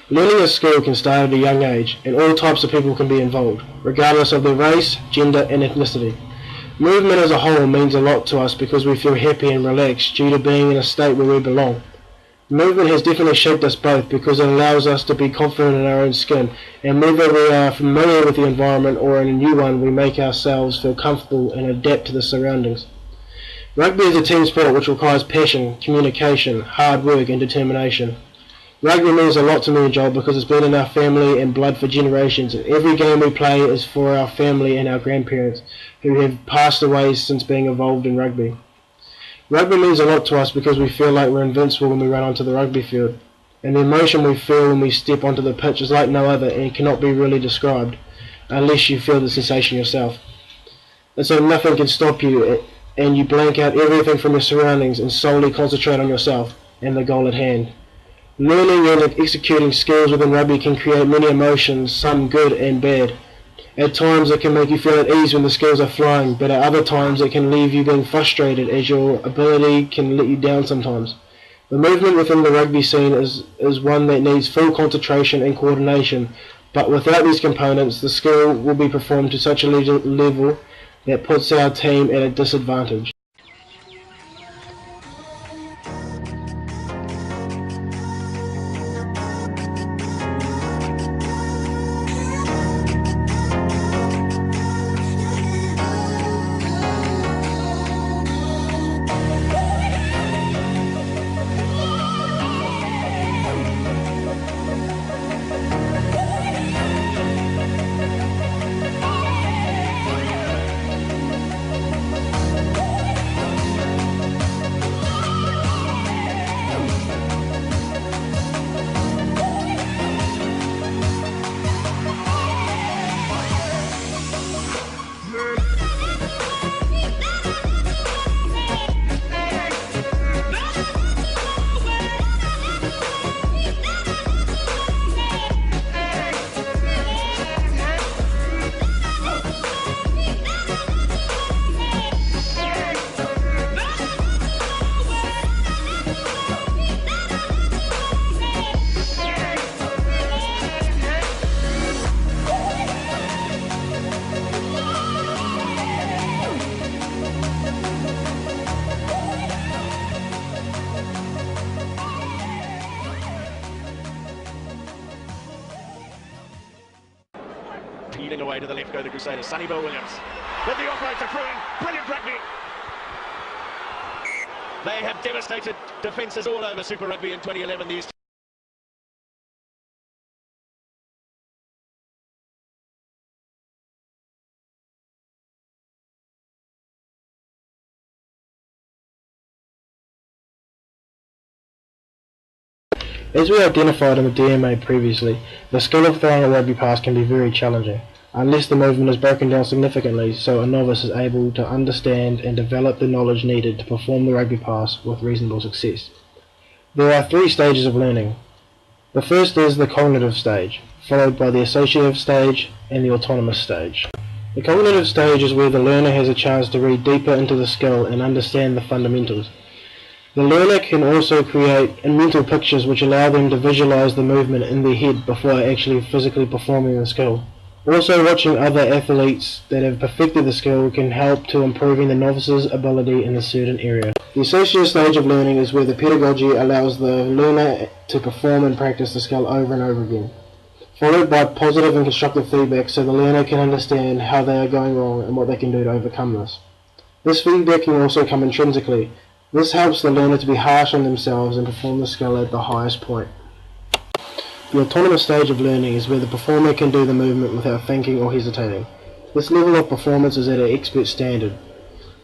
Learning a skill can start at a young age, and all types of people can be involved, regardless of their race, gender, and ethnicity. Movement as a whole means a lot to us because we feel happy and relaxed due to being in a state where we belong. Movement has definitely shaped us both because it allows us to be confident in our own skin, and whether we are familiar with the environment or in a new one, we make ourselves feel comfortable and adapt to the surroundings. Rugby is a team sport which requires passion, communication, hard work and determination. Rugby means a lot to me and Joel because it's been in our family and blood for generations, and every game we play is for our family and our grandparents who have passed away since being involved in rugby. Rugby means a lot to us because we feel like we're invincible when we run onto the rugby field, and the emotion we feel when we step onto the pitch is like no other and cannot be really described, unless you feel the sensation yourself. And so nothing can stop you, and you blank out everything from your surroundings and solely concentrate on yourself and the goal at hand. Learning and executing skills within rugby can create many emotions, some good and bad. At times it can make you feel at ease when the skills are flying, but at other times it can leave you being frustrated as your ability can let you down sometimes. The movement within the rugby scene is one that needs full concentration and coordination, but without these components the skill will be performed to such a level that puts our team at a disadvantage. Peeling away to the left go the Crusaders. Sonny Bill Williams. With the offload to Fruin. Brilliant rugby. They have devastated defences all over Super Rugby in 2011. These As we identified in the DMA previously, the skill of throwing a rugby pass can be very challenging, unless the movement is broken down significantly so a novice is able to understand and develop the knowledge needed to perform the rugby pass with reasonable success. There are 3 stages of learning. The first is the cognitive stage, followed by the associative stage and the autonomous stage. The cognitive stage is where the learner has a chance to read deeper into the skill and understand the fundamentals. The learner can also create mental pictures which allow them to visualize the movement in their head before actually physically performing the skill. Also, watching other athletes that have perfected the skill can help to improving the novice's ability in a certain area. The associative stage of learning is where the pedagogy allows the learner to perform and practice the skill over and over again, followed by positive and constructive feedback so the learner can understand how they are going wrong and what they can do to overcome this. This feedback can also come intrinsically. This helps the learner to be harsh on themselves and perform the skill at the highest point. The autonomous stage of learning is where the performer can do the movement without thinking or hesitating. This level of performance is at an expert standard.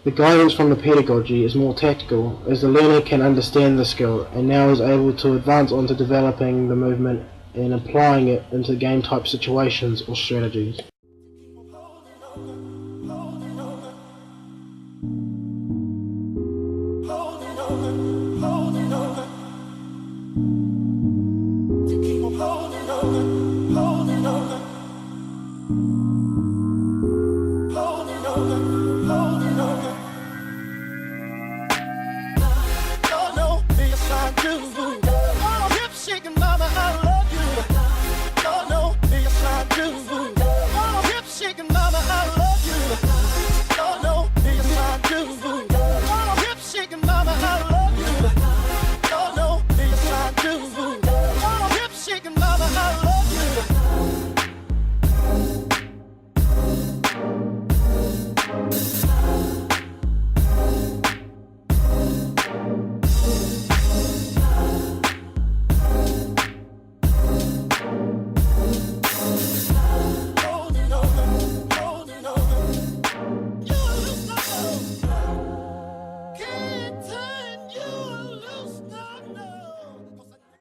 The guidance from the pedagogy is more tactical, as the learner can understand the skill and now is able to advance onto developing the movement and applying it into game type situations or strategies. Holding on.